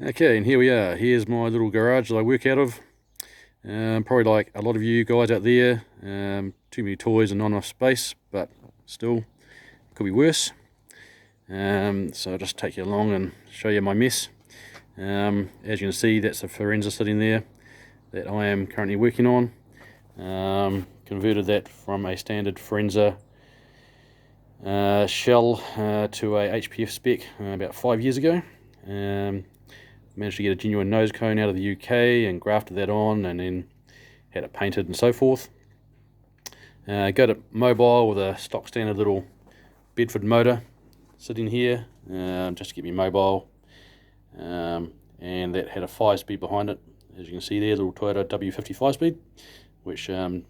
Okay, and here we are. Here's my little garage that I work out of. Probably like a lot of you guys out there, too many toys and not enough space, but still, could be worse. So I'll just take you along and show you my mess. As you can see, that's a Firenza sitting there that I am currently working on. Converted that from a standard Firenza shell to a HPF spec about 5 years ago. Managed to get a genuine nose cone out of the UK and grafted that on, and then had it painted and so forth. Got it mobile with a stock standard little Bedford motor sitting here, just to get me mobile, and that had a 5-speed behind it, as you can see there, little Toyota W50 5-speed, which even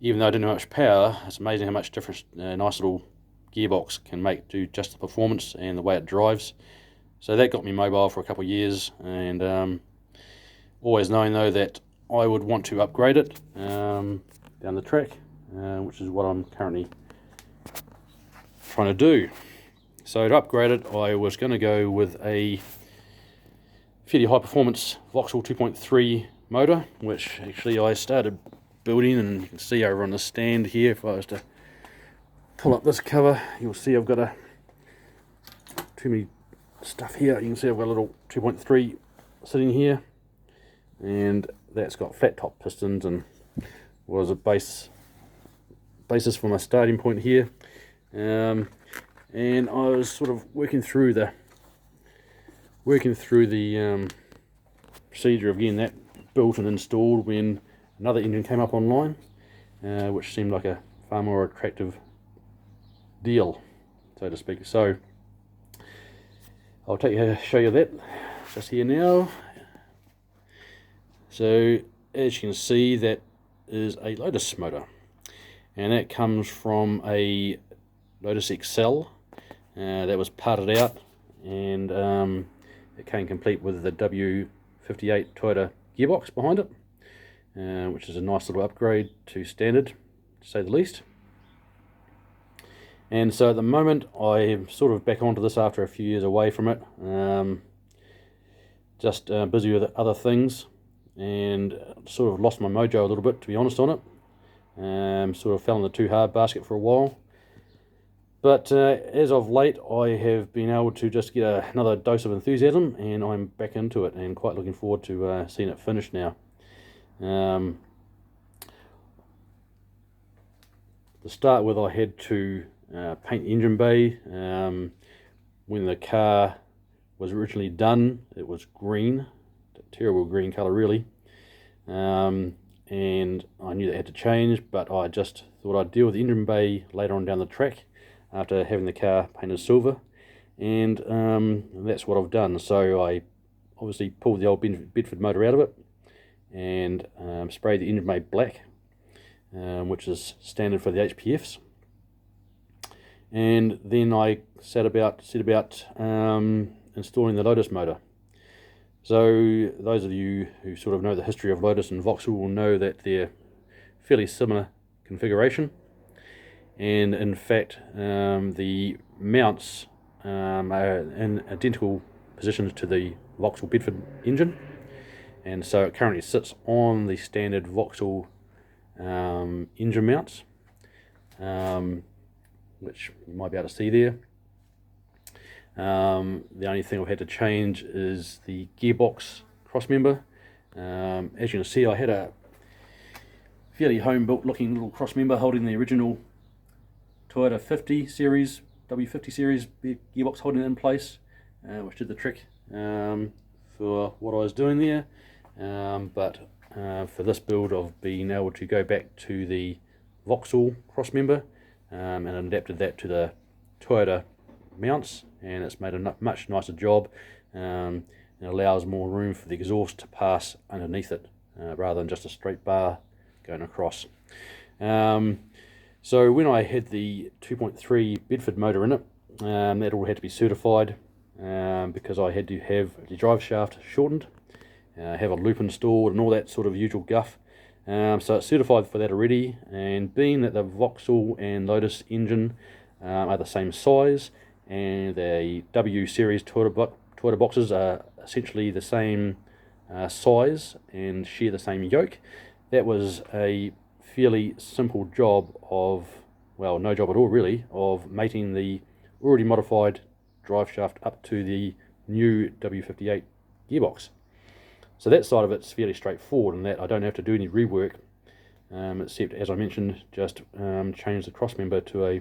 though I didn't have much power, it's amazing how much difference a nice little gearbox can make to just the performance and the way it drives. So that got me mobile for a couple of years, and always knowing though that I would want to upgrade it down the track, which is what I'm currently trying to do. So to upgrade it, I was going to go with a fairly high performance Vauxhall 2.3 motor, which actually I started building, and you can see over on the stand here, if I was to pull up this cover, you'll see I've got too many stuff here. You can see I've got a little 2.3 sitting here, and that's got flat top pistons and was a basis for my starting point here. And I was sort of working through the procedure of getting that built and installed when another engine came up online, which seemed like a far more attractive deal, so to speak. So I'll show you that just here now. So as you can see, that is a Lotus motor, and that comes from a Lotus Excel that was parted out, and it came complete with the W58 Toyota gearbox behind it, which is a nice little upgrade to standard, to say the least. And so at the moment I'm sort of back onto this after a few years away from it, just busy with other things, and sort of lost my mojo a little bit, to be honest, on it. Sort of fell in the too hard basket for a while, but as of late I have been able to just get another dose of enthusiasm, and I'm back into it and quite looking forward to seeing it finished now. To start with, I had to paint the engine bay. When the car was originally done, it was green, a terrible green colour really, and I knew that had to change, but I just thought I'd deal with the engine bay later on down the track after having the car painted silver, and that's what I've done. So I obviously pulled the old Bedford motor out of it and sprayed the engine bay black, which is standard for the HPFs. And then I set about installing the Lotus motor. So those of you who sort of know the history of Lotus and Vauxhall will know that they're fairly similar configuration, and in fact the mounts are in identical positions to the Vauxhall Bedford engine, and so it currently sits on the standard Vauxhall engine mounts, which you might be able to see there. The only thing I've had to change is the gearbox crossmember. As you can see, I had a fairly home-built looking little crossmember holding the original Toyota 50 series, W50 series gearbox, holding it in place, which did the trick for what I was doing there. But for this build, I've been able to go back to the Vauxhall crossmember and adapted that to the Toyota mounts, and it's made a much nicer job, and allows more room for the exhaust to pass underneath it, rather than just a straight bar going across. So when I had the 2.3 Bedford motor in it, that all had to be certified, because I had to have the drive shaft shortened, have a loop installed and all that sort of usual guff. So it's certified for that already, and being that the Vauxhall and Lotus engine are the same size, and the W series Toyota boxes are essentially the same size and share the same yoke. That was a fairly simple job of, well, no job at all really, of mating the already modified drive shaft up to the new W58 gearbox. So that side of it's fairly straightforward, and that I don't have to do any rework, except, as I mentioned, just change the cross member to a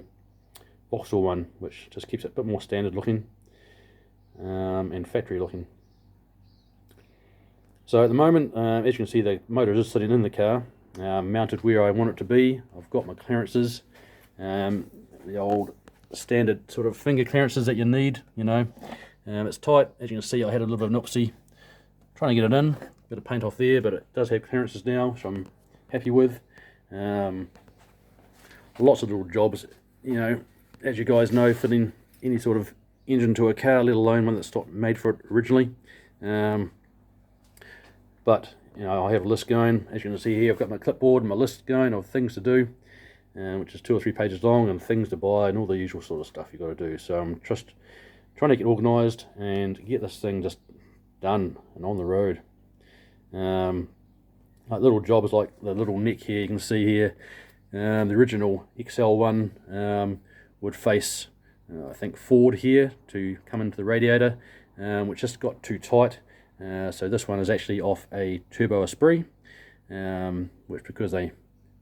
Vauxhall one, which just keeps it a bit more standard looking and factory looking. So at the moment, as you can see, the motor is sitting in the car, mounted where I want it to be. I've got my clearances, the old standard sort of finger clearances that you need, you know. It's tight. As you can see, I had a little bit of an oopsie trying to get it in, bit of paint off there, but it does have clearances now, which I'm happy with. Lots of little jobs, you know, as you guys know, fitting any sort of engine to a car, let alone one that's not made for it originally. But you know, I have a list going. As you can see here, I've got my clipboard and my list going of things to do, which is 2 or 3 pages long, and things to buy and all the usual sort of stuff you've got to do. So I'm just trying to get organised and get this thing just done and on the road. Like little jobs like the little neck here, you can see here, the original XL one would face I think forward here to come into the radiator, which just got too tight. So this one is actually off a turbo Esprit, which, because the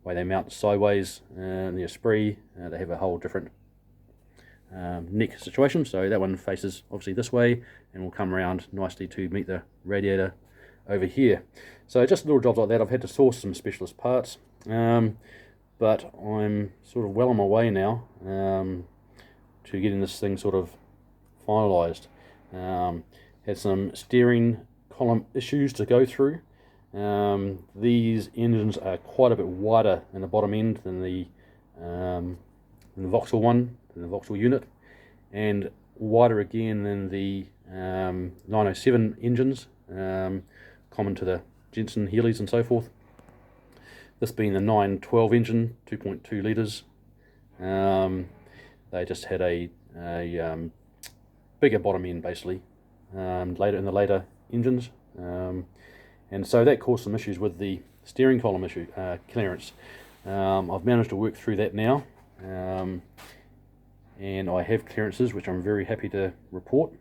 way they mount sideways, the Esprit, they have a whole different neck situation. So that one faces obviously this way and will come around nicely to meet the radiator over here. So just little jobs like that. I've had to source some specialist parts, but I'm sort of well on my way now to getting this thing sort of finalised. Had some steering column issues to go through. These engines are quite a bit wider in the bottom end than the Vauxhall one, than the Vauxhall unit, and wider again than the 907 engines, common to the Jensen Healey's and so forth. This being the 912 engine, 2.2 litres. They just had a bigger bottom end basically, later in the later engines, and so that caused some issues with the steering column clearance. I've managed to work through that now, and I have clearances which I'm very happy to report,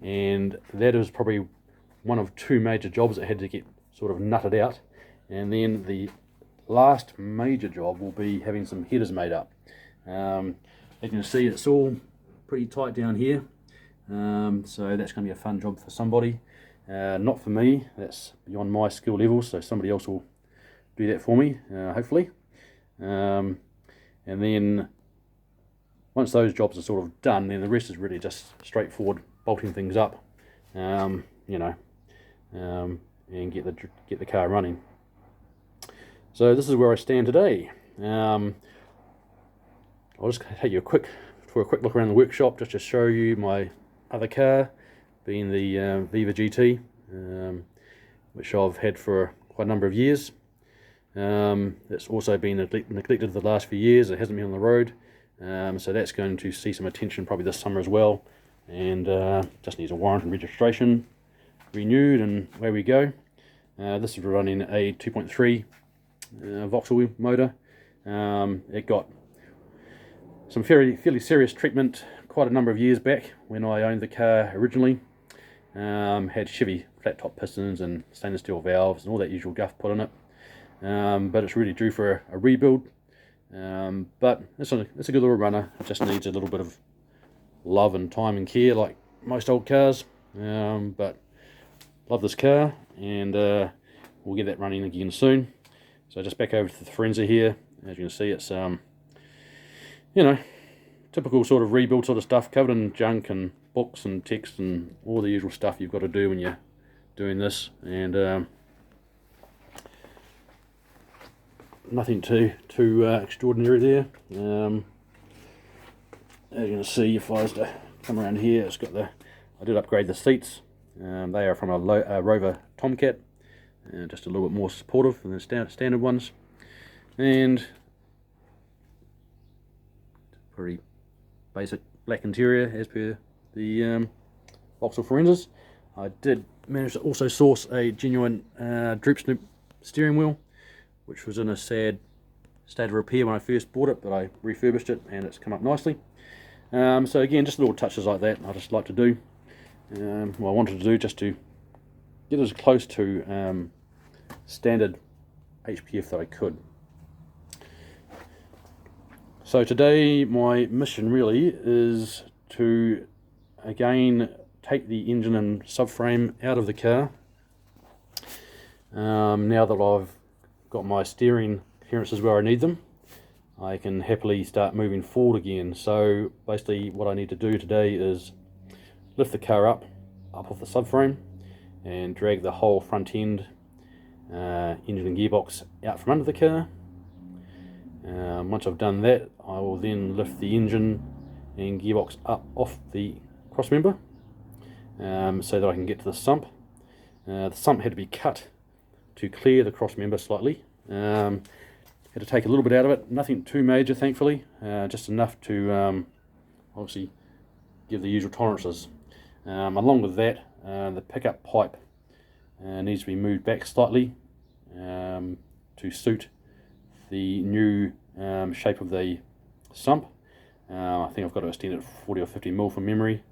and that is probably one of 2 major jobs that had to get sort of nutted out, and then the last major job will be having some headers made up. As you can see, it's all pretty tight down here, so that's going to be a fun job for somebody. Not for me, that's beyond my skill level, so somebody else will do that for me, hopefully. And then once those jobs are sort of done, then the rest is really just straightforward bolting things up, you know, and get the car running. So this is where I stand today. I'll just take you for a quick look around the workshop just to show you my other car, being the Viva GT, which I've had for quite a number of years. It's also been neglected the last few years. It hasn't been on the road, so that's going to see some attention probably this summer as well, and just needs a warrant and registration renewed, and away we go. This is running a 2.3 Vauxhall motor. It got some fairly serious treatment quite a number of years back when I owned the car originally. Had Chevy flat top pistons and stainless steel valves and all that usual guff put in it, but it's really due for a rebuild. But it's a good little runner. It just needs a little bit of love and time and care like most old cars, but love this car, and we'll get that running again soon. So just back over to the Firenza here. As you can see, it's you know, typical sort of rebuild sort of stuff, covered in junk and books and text and all the usual stuff you've got to do when you're doing this, and nothing too extraordinary there. As you can see, if I was to come around here, it's got I did upgrade the seats. They are from a Rover Tomcat, just a little bit more supportive than the standard ones, and pretty basic black interior as per the Vauxhall Firenzas. I did manage to also source a genuine droop snoop steering wheel, which was in a sad state of repair when I first bought it, but I refurbished it and it's come up nicely. So again, just little touches like that I just like to do. Well, I wanted to do just to get as close to standard HPF that I could. So today my mission really is to again take the engine and subframe out of the car. Now that I've got my steering clearances where I need them, I can happily start moving forward again. So basically what I need to do today is lift the car up off the subframe and drag the whole front end, engine and gearbox out from under the car. Once I've done that, I will then lift the engine and gearbox up off the crossmember so that I can get to the sump. The sump had to be cut to clear the crossmember slightly. Had to take a little bit out of it, nothing too major thankfully, just enough to obviously give the usual tolerances. Along with that, the pickup pipe needs to be moved back slightly to suit the new shape of the sump. I think I've got to extend it 40 or 50 mil from memory,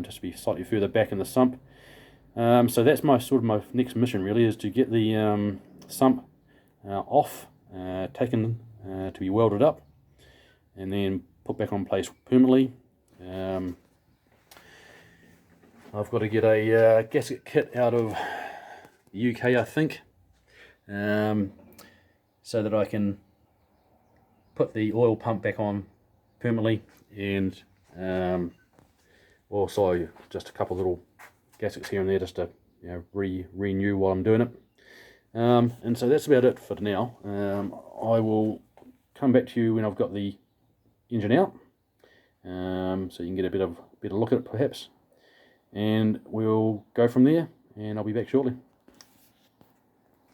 just to be slightly further back in the sump. So that's my next mission really, is to get the sump off, taken to be welded up, and then put back on place permanently. I've got to get a gasket kit out of the UK, I think, so that I can put the oil pump back on permanently, and also just a couple little gaskets here and there just to renew while I'm doing it. And so that's about it for now. I will come back to you when I've got the engine out, so you can get a better look at it perhaps, and we'll go from there, and I'll be back shortly.